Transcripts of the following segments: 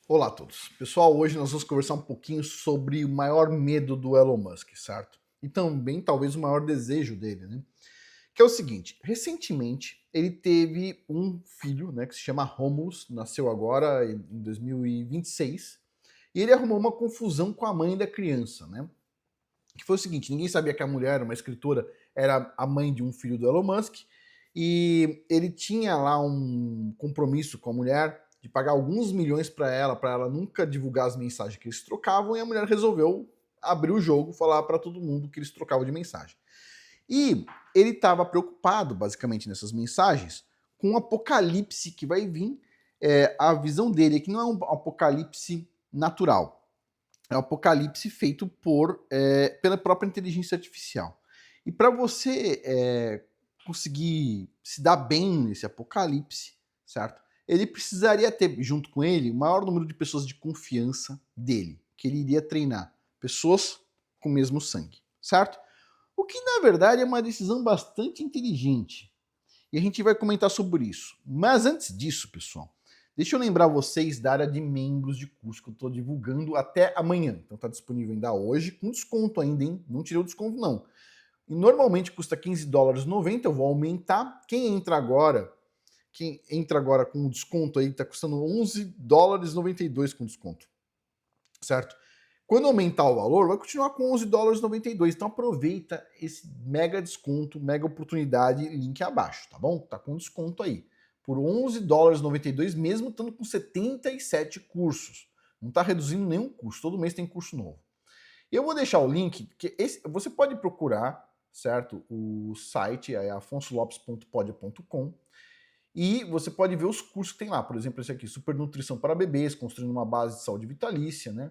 Olá a todos. Pessoal, hoje nós vamos conversar um pouquinho sobre o maior medo do Elon Musk, certo? E também talvez o maior desejo dele, né? Que é o seguinte, recentemente ele teve um filho, né, que se chama Romulus, nasceu agora em 2026, e ele arrumou uma confusão com a mãe da criança, né? Que foi o seguinte, ninguém sabia que a mulher, uma escritora, era a mãe de um filho do Elon Musk, e ele tinha lá um compromisso com a mulher de pagar alguns milhões para ela nunca divulgar as mensagens que eles trocavam, e a mulher resolveu abrir o jogo, falar para todo mundo que eles trocavam de mensagem. E ele estava preocupado, basicamente, nessas mensagens, com o apocalipse que vai vir. A visão dele é que não é um apocalipse natural, é um apocalipse feito pela própria inteligência artificial. E para você conseguir se dar bem nesse apocalipse, certo? Ele precisaria ter, junto com ele, o maior número de pessoas de confiança dele, que ele iria treinar. Pessoas com o mesmo sangue, certo? O que, na verdade, é uma decisão bastante inteligente. E a gente vai comentar sobre isso. Mas antes disso, pessoal, deixa eu lembrar vocês da área de membros de curso que eu estou divulgando até amanhã. Então está disponível ainda hoje, com desconto ainda, hein? Não tirei o desconto, não. E normalmente custa $15,90, eu vou aumentar. Quem entra agora com desconto aí, está custando $11,92 com desconto, certo? Quando aumentar o valor, vai continuar com $11,92. Então aproveita esse mega desconto, mega oportunidade, link abaixo, tá bom? Tá com desconto aí. Por $11,92, mesmo estando com 77 cursos. Não tá reduzindo nenhum curso, todo mês tem curso novo. Eu vou deixar o link, que você pode procurar, certo? O site é afonsolopes.podia.com e você pode ver os cursos que tem lá. Por exemplo, esse aqui, Super Nutrição para Bebês, construindo uma base de saúde vitalícia, né?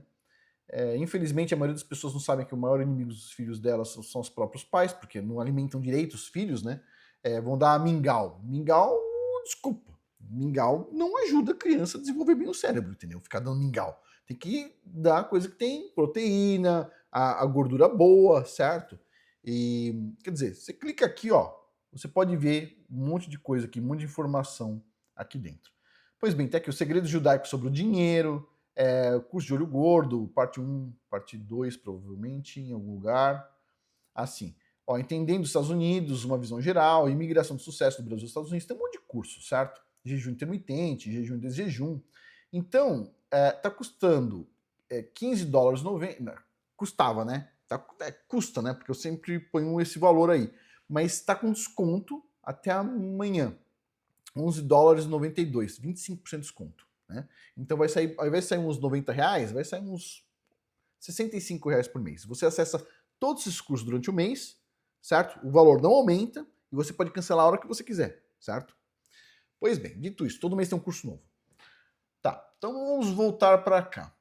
Infelizmente, a maioria das pessoas não sabem que o maior inimigo dos filhos delas são os próprios pais, porque não alimentam direito os filhos, né? Vão dar mingau. Mingau, desculpa. Mingau não ajuda a criança a desenvolver bem o cérebro, entendeu? Ficar dando mingau. Tem que dar coisa que tem proteína, a gordura boa, certo? E, quer dizer, você clica aqui, ó, você pode ver um monte de coisa aqui, um monte de informação aqui dentro. Pois bem, tem aqui os segredos judaicos sobre o dinheiro, curso de olho gordo, parte 1, parte 2, provavelmente, em algum lugar. Assim, ó, entendendo os Estados Unidos, uma visão geral, imigração de sucesso do Brasil aos Estados Unidos, tem um monte de curso, certo? Jejum intermitente, jejum e desjejum. Então, tá custando $15,90. Custava, né? Custa, né? Porque eu sempre ponho esse valor aí. Mas está com desconto até amanhã. $11,92, 25% de desconto. Né? Então vai sair, ao invés de sair uns R$ 90, vai sair uns R$ 65 por mês. Você acessa todos esses cursos durante o mês, certo? O valor não aumenta e você pode cancelar a hora que você quiser, certo? Pois bem, dito isso, todo mês tem um curso novo. Tá, então vamos voltar para cá.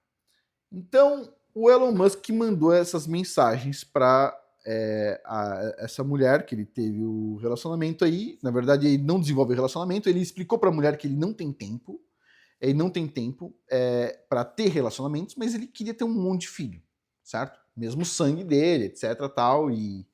Então, o Elon Musk mandou essas mensagens para essa mulher que ele teve o relacionamento aí. Na verdade, ele não desenvolve relacionamento, ele explicou para a mulher que ele não tem tempo, para ter relacionamentos, mas ele queria ter um monte de filho, certo? Mesmo sangue dele, etc, tal, e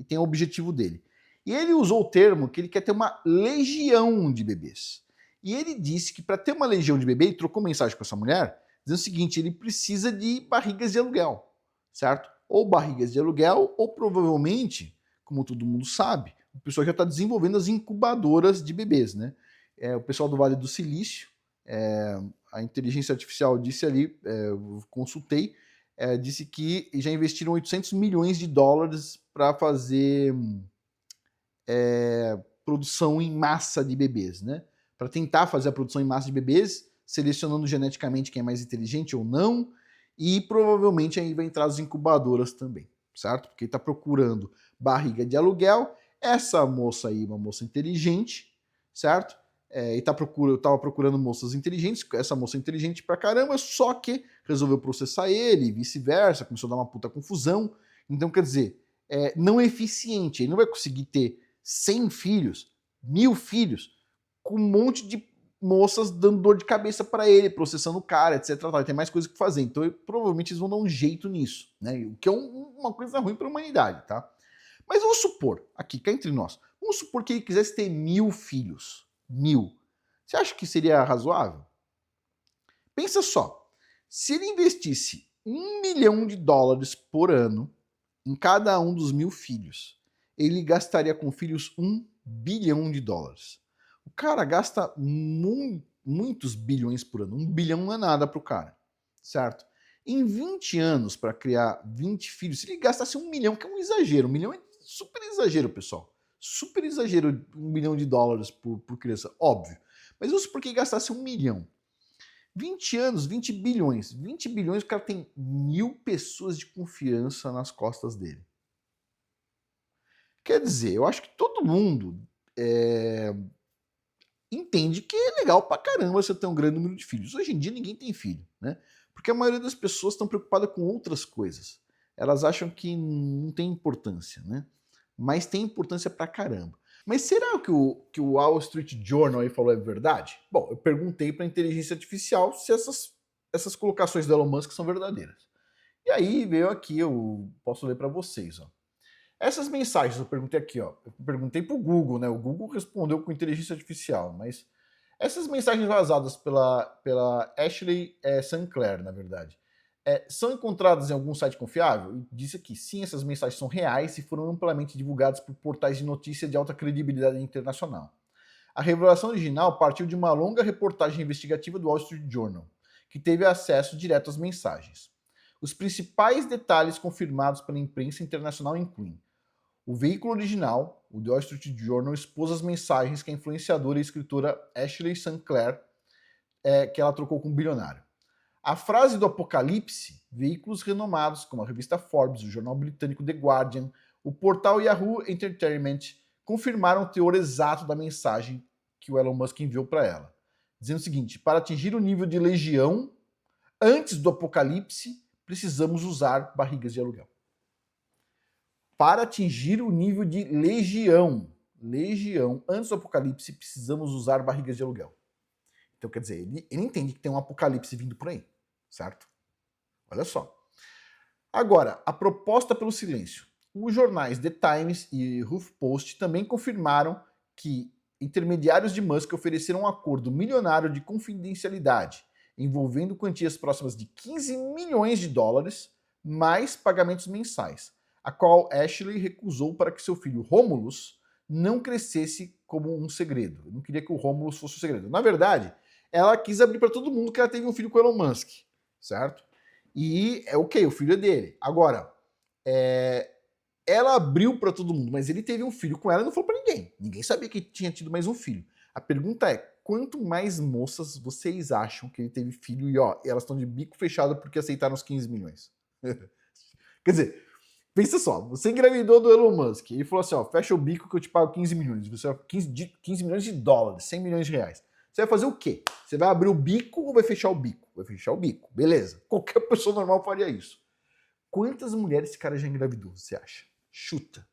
tem o objetivo dele. E ele usou o termo que ele quer ter uma legião de bebês. E ele disse que para ter uma legião de bebê, ele trocou mensagem com essa mulher, dizendo o seguinte, ele precisa de barrigas de aluguel, certo? Ou barrigas de aluguel, ou provavelmente, como todo mundo sabe, o pessoal já está desenvolvendo as incubadoras de bebês, né? O pessoal do Vale do Silício, a inteligência artificial disse ali, eu consultei, disse que já investiram $800 milhões para fazer produção em massa de bebês, né? Para tentar fazer a produção em massa de bebês, selecionando geneticamente quem é mais inteligente ou não, e provavelmente aí vai entrar as incubadoras também, certo? Porque está procurando barriga de aluguel. Essa moça aí, uma moça inteligente, certo? E tava procurando moças inteligentes, essa moça inteligente pra caramba, só que resolveu processar ele e vice-versa, começou a dar uma puta confusão. Então, quer dizer, não é eficiente, ele não vai conseguir ter 100 filhos, 1.000 filhos, com um monte de moças dando dor de cabeça para ele, processando o cara, etc. Tal. Tem mais coisa que fazer. Então, provavelmente eles vão dar um jeito nisso, né? O que é uma coisa ruim para a humanidade, tá? Mas vamos supor, aqui, cá entre nós, vamos supor que ele quisesse ter 1.000 filhos. 1.000. Você acha que seria razoável? Pensa só, se ele investisse $1 milhão por ano em cada um dos 1.000 filhos, ele gastaria com filhos $1 bilhão. O cara gasta muitos bilhões por ano. 1 bilhão não é nada pro cara, certo? Em 20 anos, para criar 20 filhos, se ele gastasse $1 milhão, que é um exagero, $1 milhão é super exagero, pessoal. Super exagero, $1 milhão por criança, óbvio. Mas vamos supor que ele gastasse $1 milhão. 20 anos, 20 bilhões. 20 bilhões, o cara tem 1.000 pessoas de confiança nas costas dele. Quer dizer, eu acho que todo mundo entende que é legal pra caramba você ter um grande número de filhos. Hoje em dia ninguém tem filho, né? Porque a maioria das pessoas estão preocupadas com outras coisas. Elas acham que não tem importância, né? Mas tem importância pra caramba. Mas será que o Wall Street Journal aí falou é verdade? Bom, eu perguntei para a inteligência artificial se essas colocações do Elon Musk são verdadeiras. E aí veio aqui, eu posso ler para vocês, ó. Essas mensagens, eu perguntei aqui, ó. Eu perguntei pro Google, né? O Google respondeu com inteligência artificial, mas essas mensagens vazadas pela Ashley Sinclair, na verdade, são encontradas em algum site confiável? E disse aqui, sim, essas mensagens são reais e foram amplamente divulgadas por portais de notícia de alta credibilidade internacional. A revelação original partiu de uma longa reportagem investigativa do Wall Street Journal, que teve acesso direto às mensagens. Os principais detalhes confirmados pela imprensa internacional incluem: o veículo original, o The Wall Street Journal, expôs as mensagens que a influenciadora e escritora Ashley Sinclair, que ela trocou com um bilionário. A frase do apocalipse, veículos renomados como a revista Forbes, o jornal britânico The Guardian, o portal Yahoo Entertainment confirmaram o teor exato da mensagem que o Elon Musk enviou para ela, dizendo o seguinte: para atingir o nível de legião antes do apocalipse, precisamos usar barrigas de aluguel. Para atingir o nível de legião antes do apocalipse, precisamos usar barrigas de aluguel. Então, quer dizer, ele entende que tem um apocalipse vindo por aí, certo? Olha só. Agora, a proposta pelo silêncio. Os jornais The Times e HuffPost também confirmaram que intermediários de Musk ofereceram um acordo milionário de confidencialidade, envolvendo quantias próximas de $15 milhões, mais pagamentos mensais, a qual Ashley recusou para que seu filho Romulus não crescesse como um segredo. Eu não queria que o Romulus fosse um segredo. Na verdade, ela quis abrir para todo mundo que ela teve um filho com o Elon Musk, certo? E é ok, o filho é dele. Agora, ela abriu para todo mundo, mas ele teve um filho com ela e não falou para ninguém. Ninguém sabia que tinha tido mais um filho. A pergunta é, quanto mais moças vocês acham que ele teve filho e ó, elas estão de bico fechado porque aceitaram os 15 milhões? Quer dizer, pensa só, você engravidou do Elon Musk e falou assim, ó, fecha o bico que eu te pago 15 milhões. Você vai 15 milhões de dólares, 100 milhões de reais. Você vai fazer o quê? Você vai abrir o bico ou vai fechar o bico? Vai fechar o bico, beleza. Qualquer pessoa normal faria isso. Quantas mulheres esse cara já engravidou, você acha? Chuta.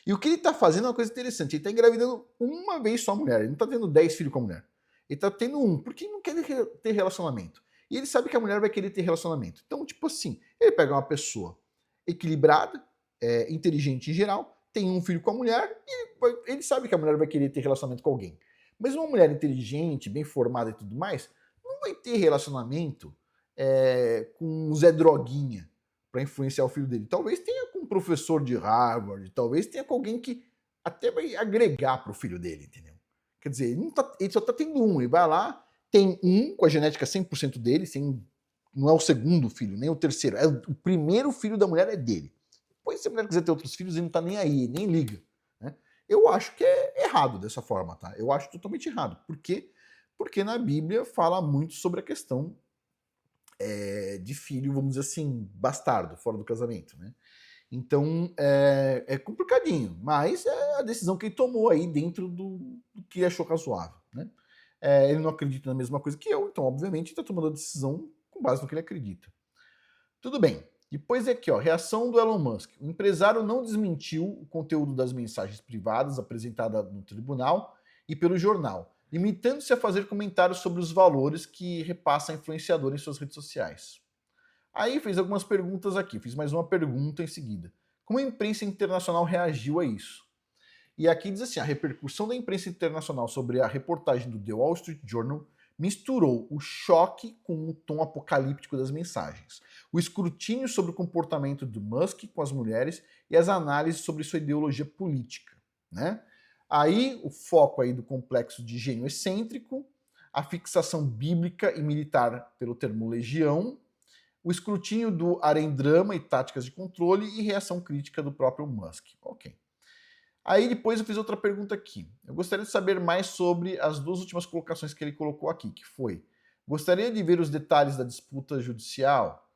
E o que ele tá fazendo é uma coisa interessante. Ele tá engravidando uma vez só a mulher. Ele não tá tendo 10 filhos com a mulher. Ele tá tendo um, porque ele não quer ter relacionamento. E ele sabe que a mulher vai querer ter relacionamento. Então, tipo assim, ele pega uma pessoa equilibrada, inteligente em geral, tem um filho com a mulher e ele sabe que a mulher vai querer ter relacionamento com alguém. Mas uma mulher inteligente, bem formada e tudo mais, não vai ter relacionamento com o Zé Droguinha para influenciar o filho dele. Talvez tenha com um professor de Harvard, talvez tenha com alguém que até vai agregar para o filho dele, entendeu? Quer dizer, ele só tá tendo um, ele vai lá, tem um com a genética 100% dele, não é o segundo filho, nem o terceiro, o primeiro filho da mulher é dele. Depois, se a mulher quiser ter outros filhos, ele não tá nem aí, nem liga. Né? Eu acho que é errado dessa forma, tá? Eu acho totalmente errado. Por quê? Porque na Bíblia fala muito sobre a questão de filho, vamos dizer assim, bastardo, fora do casamento, né? Então, é complicadinho, mas é a decisão que ele tomou aí dentro do que achou razoável, né? Ele não acredita na mesma coisa que eu, então, obviamente, está tomando a decisão com base no que ele acredita. Tudo bem. Depois aqui, ó, reação do Elon Musk. O empresário não desmentiu o conteúdo das mensagens privadas apresentadas no tribunal e pelo jornal, limitando-se a fazer comentários sobre os valores que repassa a influenciadora em suas redes sociais. Aí fez algumas perguntas aqui, fiz mais uma pergunta em seguida. Como a imprensa internacional reagiu a isso? E aqui diz assim, a repercussão da imprensa internacional sobre a reportagem do The Wall Street Journal misturou o choque com o tom apocalíptico das mensagens, o escrutínio sobre o comportamento do Musk com as mulheres e as análises sobre sua ideologia política, né? Aí o foco aí do complexo de gênio excêntrico, a fixação bíblica e militar pelo termo legião, o escrutínio do harém-drama e táticas de controle e reação crítica do próprio Musk. Ok. Aí depois eu fiz outra pergunta aqui. Eu gostaria de saber mais sobre as duas últimas colocações que ele colocou aqui, que foi: gostaria de ver os detalhes da disputa judicial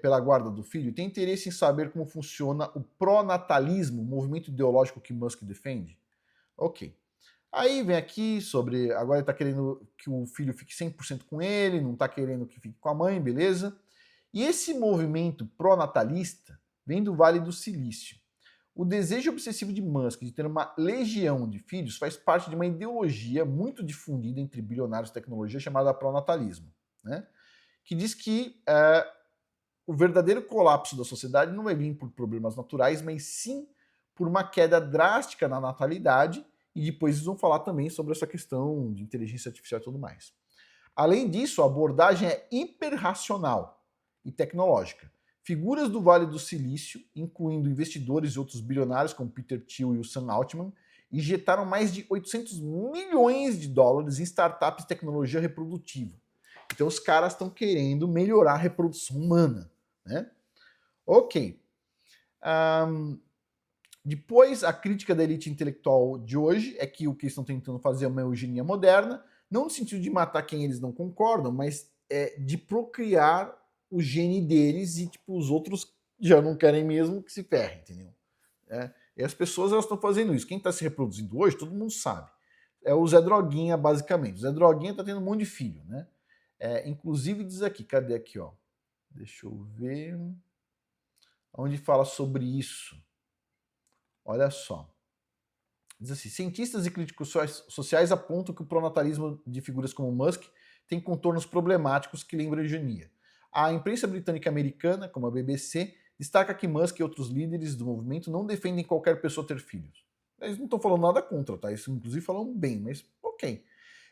pela guarda do filho? Tem interesse em saber como funciona o pró-natalismo, o movimento ideológico que Musk defende? Ok. Aí vem aqui sobre, agora ele está querendo que o filho fique 100% com ele, não está querendo que fique com a mãe, beleza? E esse movimento pró-natalista vem do Vale do Silício. O desejo obsessivo de Musk de ter uma legião de filhos faz parte de uma ideologia muito difundida entre bilionários de tecnologia chamada pró-natalismo, né? Que diz que o verdadeiro colapso da sociedade não vai vir por problemas naturais, mas sim por uma queda drástica na natalidade, e depois eles vão falar também sobre essa questão de inteligência artificial e tudo mais. Além disso, a abordagem é hiperracional e tecnológica. Figuras do Vale do Silício, incluindo investidores e outros bilionários como Peter Thiel e o Sam Altman, injetaram mais de 800 milhões de dólares em startups de tecnologia reprodutiva. Então os caras estão querendo melhorar a reprodução humana, né? Ok. Depois, a crítica da elite intelectual de hoje é que o que eles estão tentando fazer é uma eugenia moderna, não no sentido de matar quem eles não concordam, mas de procriar o gene deles e tipo, os outros já não querem mesmo que se ferre, entendeu? E as pessoas elas estão fazendo isso. Quem está se reproduzindo hoje, todo mundo sabe. É o Zé Droguinha, basicamente. O Zé Droguinha está tendo um monte de filho, né? Inclusive diz aqui, cadê aqui, ó? Deixa eu ver. Onde fala sobre isso? Olha só. Diz assim: cientistas e críticos sociais apontam que o pronatalismo de figuras como Musk tem contornos problemáticos que lembram eugenia. A imprensa britânica e americana, como a BBC, destaca que Musk e outros líderes do movimento não defendem qualquer pessoa ter filhos. Eles não estão falando nada contra, tá? Eles inclusive falam bem, mas ok.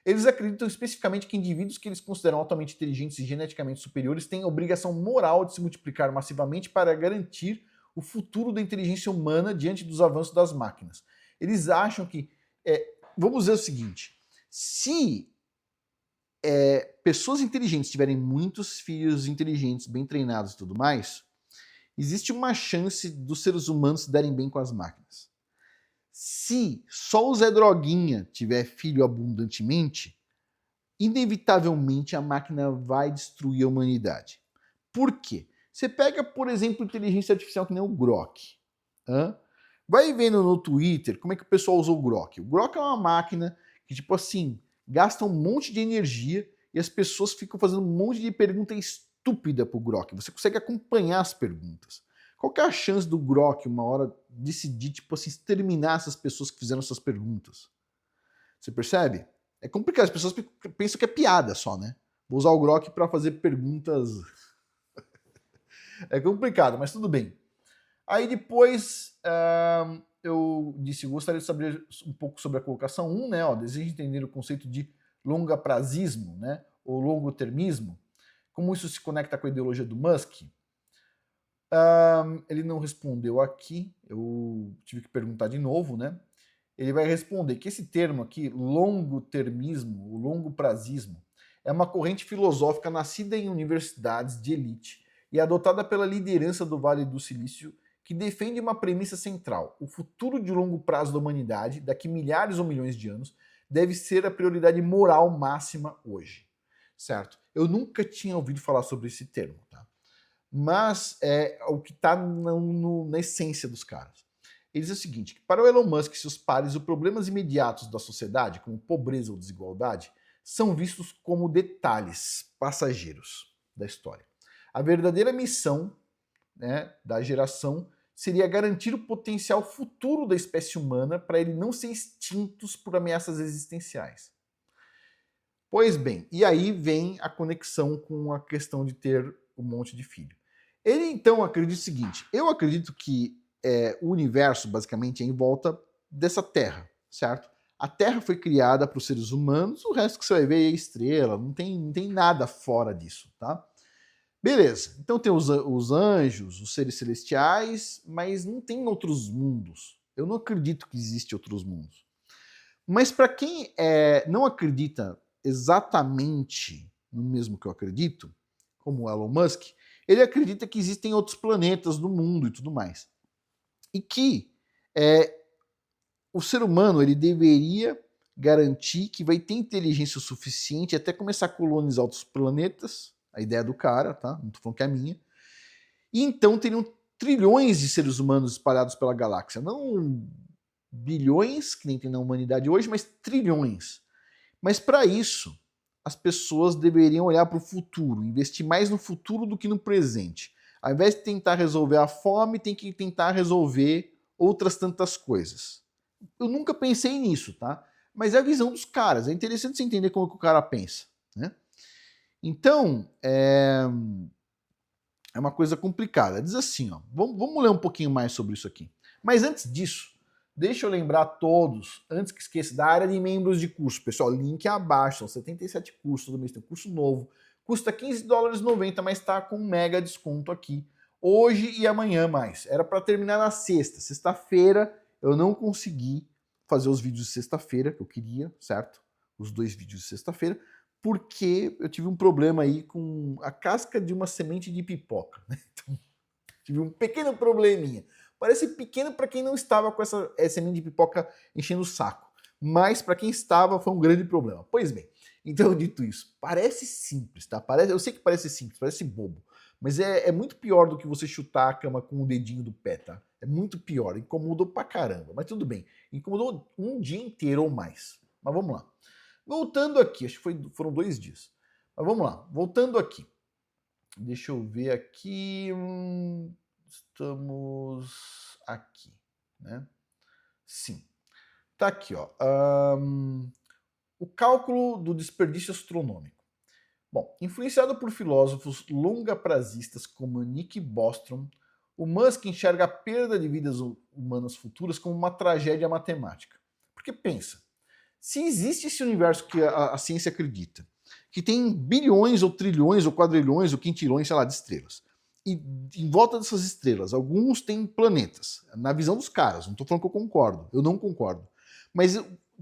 Eles acreditam especificamente que indivíduos que eles consideram altamente inteligentes e geneticamente superiores têm a obrigação moral de se multiplicar massivamente para garantir o futuro da inteligência humana diante dos avanços das máquinas. Eles acham que... vamos dizer o seguinte, se pessoas inteligentes tiverem muitos filhos inteligentes, bem treinados e tudo mais, existe uma chance dos seres humanos se darem bem com as máquinas. Se só o Zé Droguinha tiver filho abundantemente, inevitavelmente a máquina vai destruir a humanidade. Por quê? Você pega, por exemplo, inteligência artificial que nem o Grok. Vai vendo no Twitter como é que o pessoal usa o Grok. O Grok é uma máquina que, tipo assim, gasta um monte de energia e as pessoas ficam fazendo um monte de pergunta estúpida pro Grok. Você consegue acompanhar as perguntas. Qual que é a chance do Grok, uma hora, decidir, tipo assim, exterminar essas pessoas que fizeram essas perguntas? Você percebe? É complicado, as pessoas pensam que é piada só, né? Vou usar o Grok para fazer perguntas... É complicado, mas tudo bem. Aí depois eu disse, eu gostaria de saber um pouco sobre a colocação 1, né? Ó, desejo entender o conceito de longaprazismo, né? Ou longotermismo. Como isso se conecta com a ideologia do Musk? Ele não respondeu aqui, eu tive que perguntar de novo, né? Ele vai responder que esse termo aqui, longotermismo, o longoprazismo, é uma corrente filosófica nascida em universidades de elite e adotada pela liderança do Vale do Silício, que defende uma premissa central: o futuro de longo prazo da humanidade, daqui milhares ou milhões de anos, deve ser a prioridade moral máxima hoje. Certo? Eu nunca tinha ouvido falar sobre esse termo, tá? Mas é o que está na essência dos caras. Ele diz o seguinte: que para o Elon Musk e seus pares, os problemas imediatos da sociedade, como pobreza ou desigualdade, são vistos como detalhes passageiros da história. A verdadeira missão, né, da geração seria garantir o potencial futuro da espécie humana para ele não ser extintos por ameaças existenciais. Pois bem, e aí vem a conexão com a questão de ter um monte de filho. Ele então acredita o seguinte: eu acredito que o universo basicamente é em volta dessa Terra, certo? A Terra foi criada para os seres humanos, o resto que você vai ver é estrela, não tem nada fora disso, tá? Beleza, então tem os anjos, os seres celestiais, mas não tem outros mundos. Eu não acredito que existe outros mundos. Mas para quem não acredita exatamente no mesmo que eu acredito, como o Elon Musk, ele acredita que existem outros planetas no mundo e tudo mais. E que o ser humano ele deveria garantir que vai ter inteligência o suficiente até começar a colonizar outros planetas, a ideia do cara, tá? Não tô falando que é a minha. E então teriam trilhões de seres humanos espalhados pela galáxia. Não bilhões, que nem tem na humanidade hoje, mas trilhões. Mas para isso, as pessoas deveriam olhar para o futuro, investir mais no futuro do que no presente. Ao invés de tentar resolver a fome, tem que tentar resolver outras tantas coisas. Eu nunca pensei nisso, tá? Mas é a visão dos caras. É interessante você entender como que o cara pensa, né? Então, é uma coisa complicada. Diz assim, ó, vamos ler um pouquinho mais sobre isso aqui. Mas antes disso, deixa eu lembrar a todos, antes que esqueça, da área de membros de curso. Pessoal, link abaixo, são 77 cursos, todo mês tem um curso novo. Custa $15,90, mas está com um mega desconto aqui. Hoje e amanhã mais. Era para terminar na sexta. Sexta-feira eu não consegui fazer os vídeos de sexta-feira, que eu queria, certo? Os 2 vídeos de sexta-feira, porque eu tive um problema aí com a casca de uma semente de pipoca. Né? Então, tive um pequeno probleminha. Parece pequeno para quem não estava com essa semente de pipoca enchendo o saco. Mas para quem estava foi um grande problema. Pois bem, então dito isso, parece simples, tá? Eu sei que parece simples, parece bobo. Mas é muito pior do que você chutar a cama com o dedinho do pé, tá? É muito pior, incomodou pra caramba. Mas tudo bem, incomodou um dia inteiro ou mais. Mas vamos lá. Voltando aqui, acho que foram 2 dias. Mas vamos lá, voltando aqui. Deixa eu ver aqui. Estamos aqui, né? Sim. Tá aqui, ó. O cálculo do desperdício astronômico. Bom, influenciado por filósofos longa-prazistas como Nick Bostrom, o Musk enxerga a perda de vidas humanas futuras como uma tragédia matemática. Porque pensa, se existe esse universo que a ciência acredita, que tem bilhões ou trilhões ou quadrilhões ou quintilhões, sei lá, de estrelas, e em volta dessas estrelas, alguns têm planetas, na visão dos caras, não estou falando que eu concordo, eu não concordo, mas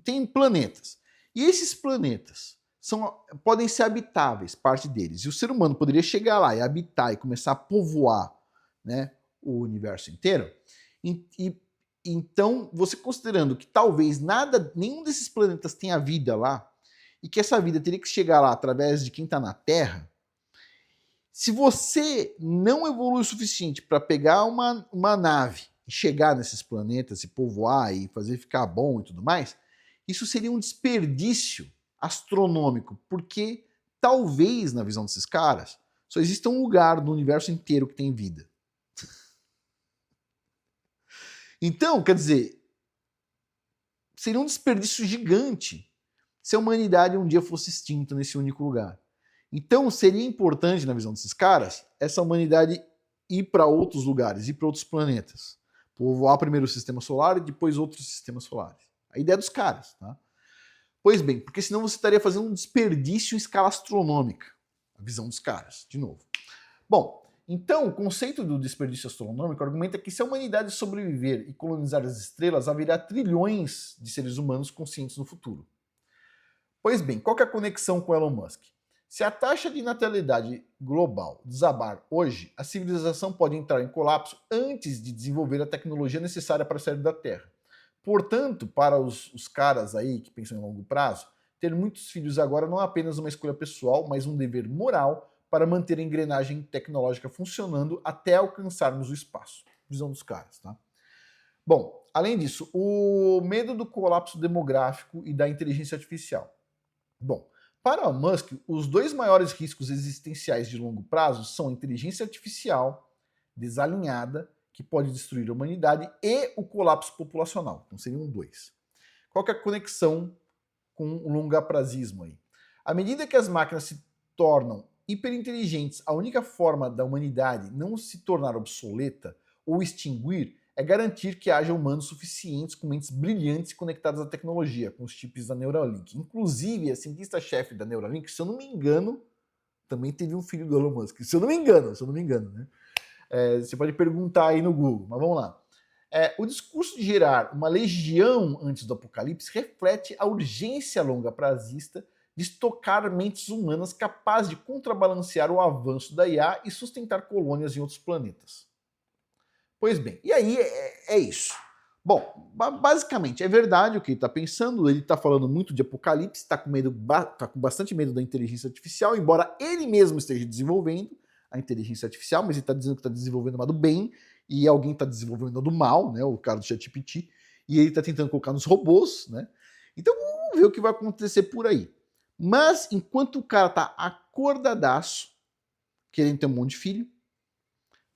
tem planetas. E esses planetas podem ser habitáveis, parte deles, e o ser humano poderia chegar lá e habitar e começar a povoar, né, o universo inteiro, então, você considerando que talvez nenhum desses planetas tenha vida lá, e que essa vida teria que chegar lá através de quem está na Terra, se você não evolui o suficiente para pegar uma nave e chegar nesses planetas e povoar e fazer ficar bom e tudo mais, isso seria um desperdício astronômico, porque talvez, na visão desses caras, só exista um lugar no universo inteiro que tem vida. Então, quer dizer, seria um desperdício gigante se a humanidade um dia fosse extinta nesse único lugar. Então, seria importante, na visão desses caras, essa humanidade ir para outros lugares, ir para outros planetas. Povoar primeiro o sistema solar e depois outros sistemas solares. A ideia dos caras, tá? Pois bem, porque senão você estaria fazendo um desperdício em escala astronômica. A visão dos caras, de novo. Bom, então o conceito do desperdício astronômico argumenta que se a humanidade sobreviver e colonizar as estrelas, haverá trilhões de seres humanos conscientes no futuro. Pois bem, qual que é a conexão com Elon Musk? Se a taxa de natalidade global desabar hoje, a civilização pode entrar em colapso antes de desenvolver a tecnologia necessária para sair da Terra. Portanto, para os caras aí que pensam em longo prazo, ter muitos filhos agora não é apenas uma escolha pessoal, mas um dever moral para manter a engrenagem tecnológica funcionando até alcançarmos o espaço. Visão dos caras, tá? Bom, além disso, o medo do colapso demográfico e da inteligência artificial. Bom, para o Musk, os 2 maiores riscos existenciais de longo prazo são a inteligência artificial desalinhada, que pode destruir a humanidade, e o colapso populacional. Então seriam 2. Qual que é a conexão com o longaprazismo aí? À medida que as máquinas se tornam hiperinteligentes, a única forma da humanidade não se tornar obsoleta ou extinguir é garantir que haja humanos suficientes com mentes brilhantes e conectadas à tecnologia, com os chips da Neuralink. Inclusive, a cientista-chefe da Neuralink, se eu não me engano, também teve um filho do Elon Musk. Se eu não me engano, né? Você pode perguntar aí no Google, mas vamos lá. O discurso de gerar uma legião antes do apocalipse reflete a urgência longa-prazista de estocar mentes humanas capazes de contrabalancear o avanço da IA e sustentar colônias em outros planetas. Pois bem, e aí é isso. Bom, basicamente é verdade o que ele está pensando, ele está falando muito de apocalipse, está com bastante medo da inteligência artificial, embora ele mesmo esteja desenvolvendo a inteligência artificial, mas ele está dizendo que está desenvolvendo uma do bem e alguém está desenvolvendo uma do mal, né, o cara do ChatGPT, e ele está tentando colocar nos robôs, né? Então vamos ver o que vai acontecer por aí. Mas enquanto o cara está acordadaço, querendo ter um monte de filho,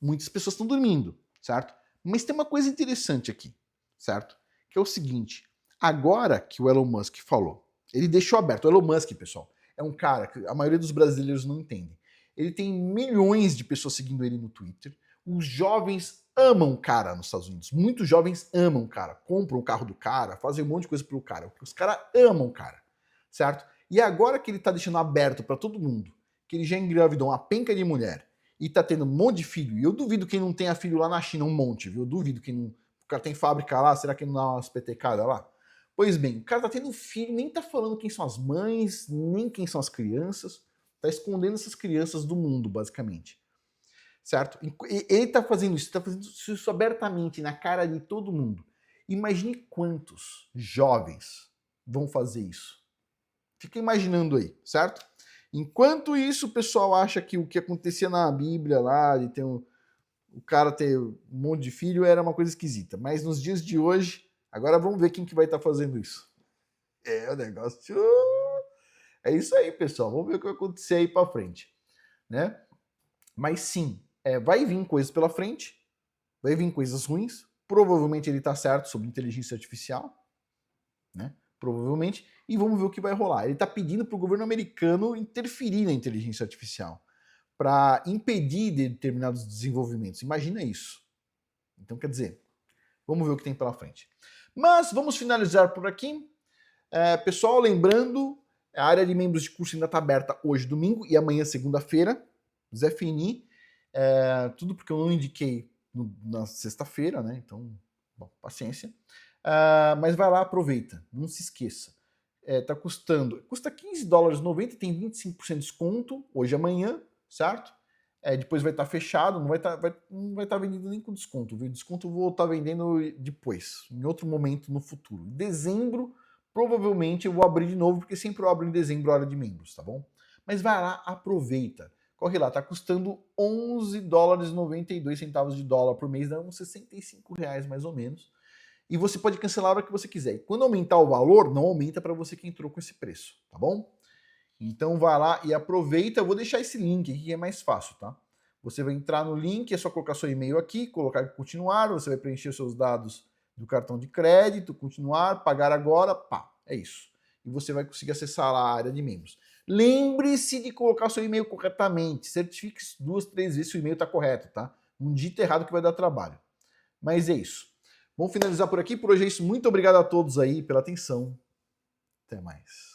muitas pessoas estão dormindo, certo? Mas tem uma coisa interessante aqui, certo? Que é o seguinte, agora que o Elon Musk falou, ele deixou aberto, o Elon Musk, pessoal, é um cara que a maioria dos brasileiros não entende. Ele tem milhões de pessoas seguindo ele no Twitter, os jovens amam o cara nos Estados Unidos, muitos jovens amam o cara, compram o carro do cara, fazem um monte de coisa pro cara, os caras amam o cara, certo? E agora que ele tá deixando aberto para todo mundo, que ele já engravidou uma penca de mulher, e tá tendo um monte de filho, e eu duvido que não tenha filho lá na China, um monte, viu? Eu duvido que não... O cara tem fábrica lá, será que não dá umas petecadas lá? Pois bem, o cara tá tendo filho, nem tá falando quem são as mães, nem quem são as crianças, tá escondendo essas crianças do mundo, basicamente. Certo? Ele tá fazendo isso abertamente, na cara de todo mundo. Imagine quantos jovens vão fazer isso. Fica imaginando aí, certo? Enquanto isso, o pessoal acha que o que acontecia na Bíblia lá, de ter o cara ter um monte de filho, era uma coisa esquisita. Mas nos dias de hoje, agora vamos ver quem que vai estar fazendo isso. O negócio... É isso aí, pessoal. Vamos ver o que vai acontecer aí pra frente. Né? Mas sim, vai vir coisas pela frente, vai vir coisas ruins. Provavelmente ele tá certo sobre inteligência artificial, né? Provavelmente, e vamos ver o que vai rolar. Ele está pedindo para o governo americano interferir na inteligência artificial para impedir determinados desenvolvimentos. Imagina isso. Então, quer dizer, vamos ver o que tem pela frente. Mas vamos finalizar por aqui. Pessoal, lembrando, a área de membros de curso ainda está aberta hoje, domingo, e amanhã, segunda-feira. Zé Fini. Tudo porque eu não indiquei na sexta-feira, né? Então, bom, paciência. Mas vai lá, aproveita, não se esqueça. Custa $15,90, tem 25% de desconto, hoje e amanhã, certo? Depois vai estar fechado, não vai estar vendendo nem com desconto, viu? Desconto eu vou estar vendendo depois, em outro momento no futuro. Em dezembro, provavelmente eu vou abrir de novo, porque sempre eu abro em dezembro a área de membros, tá bom? Mas vai lá, aproveita. Corre lá, tá custando $11,92 de dólar por mês, dá uns R$65 mais ou menos. E você pode cancelar a hora que você quiser. E quando aumentar o valor, não aumenta para você que entrou com esse preço, tá bom? Então vai lá e aproveita. Eu vou deixar esse link aqui que é mais fácil, tá? Você vai entrar no link, é só colocar seu e-mail aqui, colocar continuar, você vai preencher os seus dados do cartão de crédito, continuar, pagar agora, pá, é isso. E você vai conseguir acessar a área de membros. Lembre-se de colocar o seu e-mail corretamente, certifique-se 2, 3 vezes se o e-mail está correto, tá? Não digita errado que vai dar trabalho. Mas é isso. Vamos finalizar por aqui. Por hoje é isso. Muito obrigado a todos aí pela atenção. Até mais.